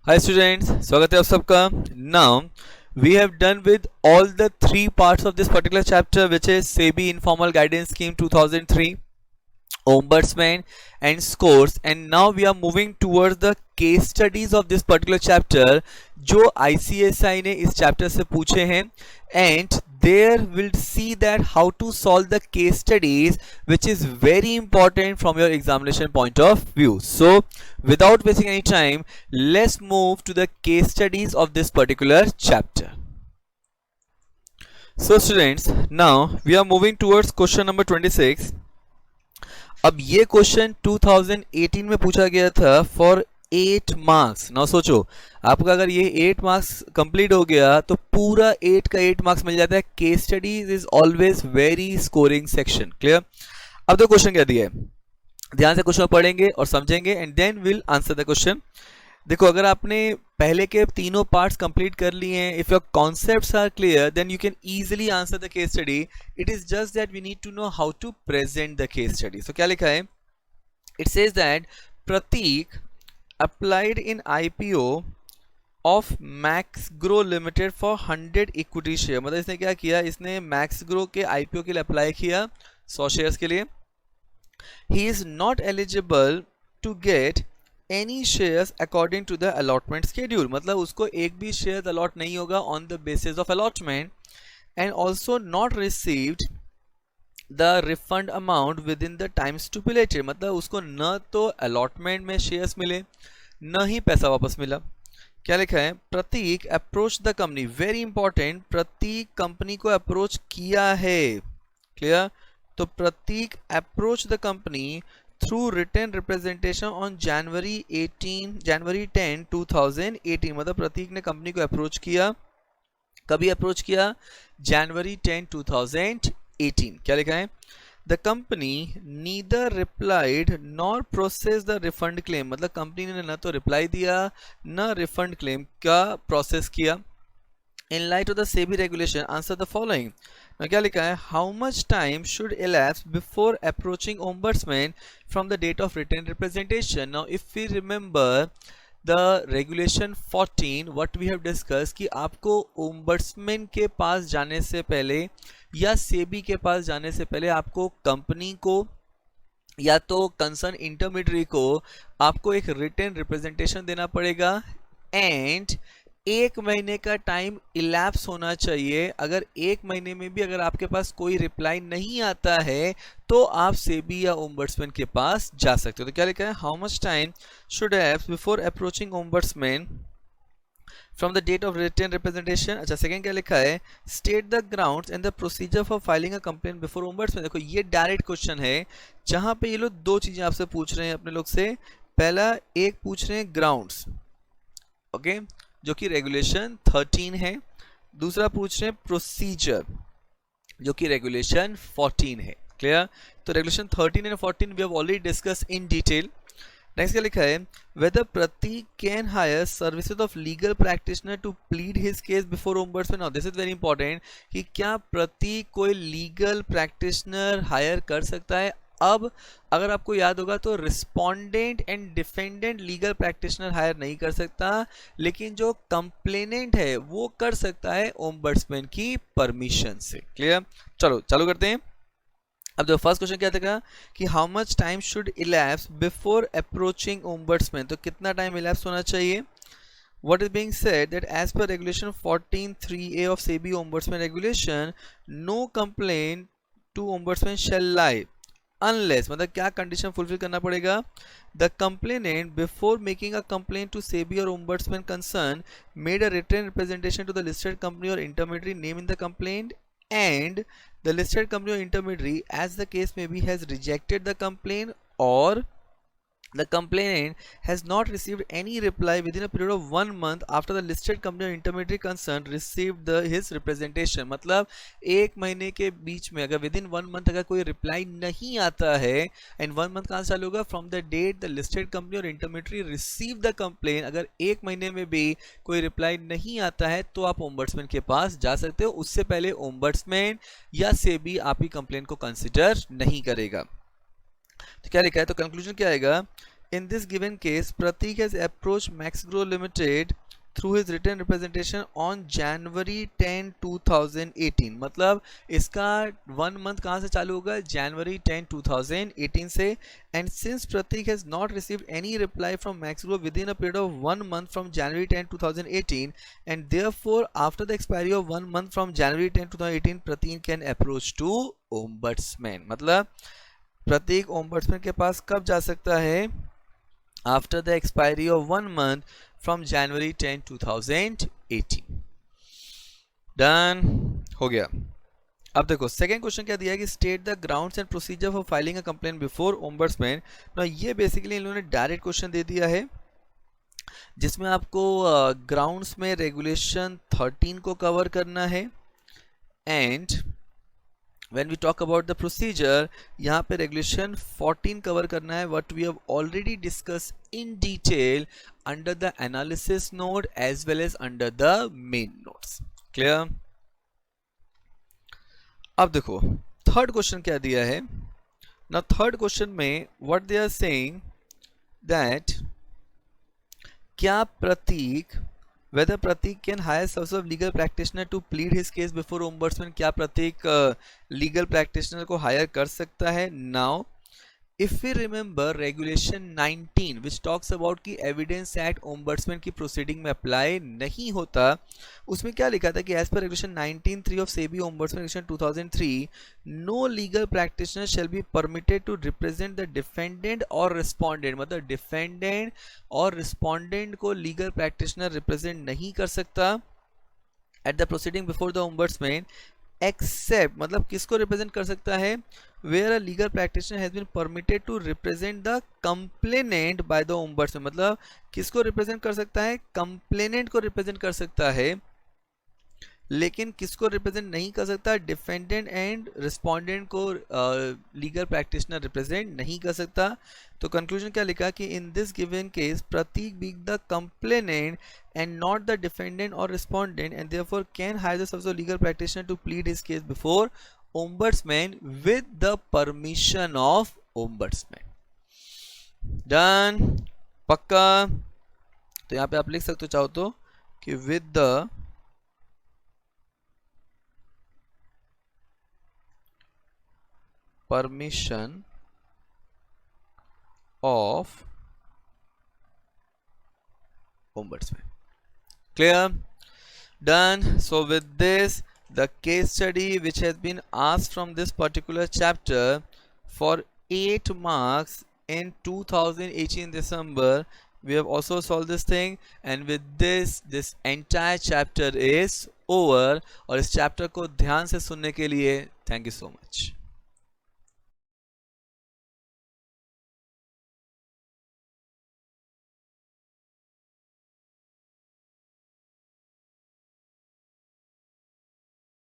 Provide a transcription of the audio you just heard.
Hi students, स्वागत है आप सबका. Now we have done with all the three parts of this particular chapter, which is SEBI Informal Guidance Scheme 2003, Ombudsman and scores, and now we are moving towards the case studies of this particular chapter जो ICSI ने इस chapter से पूछे हैं, and there we'll see that how to solve the case studies, which is very important from your examination point of view. So without wasting any time, let's move to the case studies of this particular chapter. So students, now we are moving towards question number 26. अब ये question 2018 में पूछा गया था for 8 marks. Now सोचो, आपका अगर ये 8 मार्क्स कंप्लीट हो गया तो पूरा 8 का 8 मार्क्स मिल जाता है. Case studies is always very scoring section. Clear? अब तो क्वेश्चन क्या दिया है, ध्यान से क्वेश्चन पढ़ेंगे और समझेंगे and then will answer the question. देखो, अगर आपने पहले के तीनों पार्ट्स कंप्लीट कर लिए हैं, if your concepts are clear, then you can easily answer the case study. It is just that we need to know how to present the case study. So क्या लिखा है? It says that Prateek applied in IPO of Max Grow limited for 100 equity share. मतलब इसने क्या किया, इसने max grow के IPO के लिए अप्लाई किया 100 शेयर्स के लिए. He is not eligible to get any shares according to the allotment schedule. मतलब उसको एक भी शेयर अलॉट नहीं होगा on the basis of allotment, and also not received the refund amount within the time stipulated. मतलब उसको न तो अलॉटमेंट में शेयर्स मिले, न ही पैसा वापस मिला. क्या लिखा है? Prateek approach the company. Very important, Prateek company को अप्रोच किया है. क्लियर? तो Prateek approach the company through written representation on January 10 2018. मतलब प्रतीक ने कंपनी को अप्रोच किया. कभी अप्रोच किया? जनवरी 10 2018. क्या लिखा है? The company neither replied nor process the refund claim. मतलब कंपनी ने न तो रिप्लाई दिया न रिफंड क्लेम का प्रोसेस किया. In light of the SEBI regulation, answer the following. Now क्या लिखा है? How much time should elapse before approaching ombudsman from the date of written representation? Now if we remember the regulation 14, what we have discussed कि आपको ombudsman के पास जाने से पहले या SEBI के पास जाने से पहले आपको कंपनी को या तो कंसर्न इंटरमीडियरी को आपको एक रिटन रिप्रेजेंटेशन देना पड़ेगा एंड 1 महीने का टाइम इलैप्स होना चाहिए. अगर 1 महीने में भी अगर आपके पास कोई रिप्लाई नहीं आता है तो आप सेबी या ओम्बड्समैन के पास जा सकते हो. तो क्या लिखा है? How much time should elapse before approaching ombudsman from the date of written representation. अच्छा, सेकंड क्या लिखा है? State the grounds and the procedure for filing a complaint before ombudsman. देखो, ये डायरेक्ट क्वेश्चन है जहां पे ये लोग दो चीजें आपसे पूछ रहे हैं अपने लोग से. पहला एक पूछ रहे हैं ग्राउंड्स, ओके, जो कि रेगुलेशन 13 है. दूसरा पूछ रहे हैं प्रोसीजर, जो कि रेगुलेशन 14 है. क्लियर? तो regulation 13 and 14 we have already discuss in detail. Next क्या लिखा है? Whether Pratik can hire services of legal practitioner to plead his case before ombudsman. Now this is very important कि क्या प्रतीक कोई लीगल प्रैक्टिशनर हायर कर सकता है. अब अगर आपको याद होगा तो respondent and defendant legal practitioner hire नहीं कर सकता, लेकिन जो कंप्लेनेंट है वो कर सकता है ओम्बड्समैन की परमिशन से. क्लियर? चलो चालू करते हैं. अब जो फर्स्ट क्वेश्चन क्या था कि how much time should elapse before approaching ombudsman. तो कितना टाइम इलैप्स होना चाहिए? What is being said that as per regulation 14(3)(a) of SEBI Ombudsman regulation, no complaint to ombudsman shall lie unless, मतलब क्या condition fulfil करना पड़ेगा? The complainant before making a complaint to SEBI or ombudsman concern made a written representation to the listed company और intermediary name in the complaint and the listed company और intermediary as the case may be has rejected the complaint or the complainant has not received any reply within a period of 1 month after the listed company or intermediary concerned received his representation. मतलब 1 महीने के बीच में अगर within 1 month अगर कोई reply नहीं आता है, and 1 month कहाँ से चालू होगा? From the date the listed company और इंटरमीडियरी रिसीव द कंप्लेन. अगर 1 महीने में भी कोई रिप्लाई नहीं आता है तो आप ओम्बड्समैन के पास जा सकते हो. उससे पहले ओम्बड्समैन या सेबी आपकी कंप्लेन को कंसिडर नहीं करेगा. तो क्या लिखा है? तो कंक्लूजन क्या आएगा In this given case, Pratik has approached Maxgrow Limited through his written representation on January 10, 2018. मतलब इसका 1 month कहाँ से चालू होगा? January 10, 2018 से. And since Pratik has not received any reply from Maxgrow within a period of 1 month from January 10, 2018, and therefore after the expiry of 1 month from January 10, 2018, Pratik can approach to Ombudsman. मतलब प्रतीक ombudsman के पास कब जा सकता है? After the expiry of 1 month from January 10, 2018. Done. हो गया. अब देखो सेकेंड क्वेश्चन क्या दिया है कि state the grounds and procedure for filing a complaint before ombudsman. ना ये बेसिकली इन लोगों ने डायरेक्ट क्वेश्चन दे दिया है जिसमें आपको ग्राउंड्स में रेगुलेशन 13 को कवर करना है and when we talk about the procedure यहाँ पे regulation 14 कवर करना है what we have already discussed in detail under the analysis note as well as under the main notes. Clear? अब देखो थर्ड क्वेश्चन क्या दिया है ना. थर्ड क्वेश्चन में what they are saying that क्या प्रतीक whether Pratik can hire service of legal practitioner to plead his case before ombudsman. क्या प्रतीक legal practitioner को hire कर सकता है? Now if we remember regulation 19 which talks about कि evidence act ombudsman की proceeding में apply नहीं होता, उसमें क्या लिखा था कि as per regulation 19(3) of SEBI ombudsman regulation 2003 no legal practitioner shall be permitted to represent the defendant or respondent. मतलब defendant और respondent को legal practitioner represent नहीं कर सकता at the proceeding before the ombudsman except मतलब किसको represent कर सकता है? where a legal practitioner has been permitted to represent the complainant by the ombudsman. मतलब किसको represent कर सकता है? complainant को represent कर सकता है लेकिन किसको रिप्रेजेंट नहीं कर सकता? डिफेंडेंट एंड रिस्पोंडेंट को लीगल प्रैक्टिशनर रिप्रेजेंट नहीं कर सकता. तो कंक्लूजन क्या लिखा कि in this given case Prateek being the complainant and not the defendant or respondent and therefore can hire the service of legal practitioner to plead his case before ombudsman with the permission of ombudsman. Done. पक्का? तो यहाँ पे आप लिख सकते हो चाहो तो कि with the permission of ombudsman. Clear? Done. So with this the case study which has been asked from this particular chapter for 8 marks in 2018 December, we have also solved this thing, and with this entire chapter is over. और इस chapter को ध्यान से सुनने के लिए thank you so much.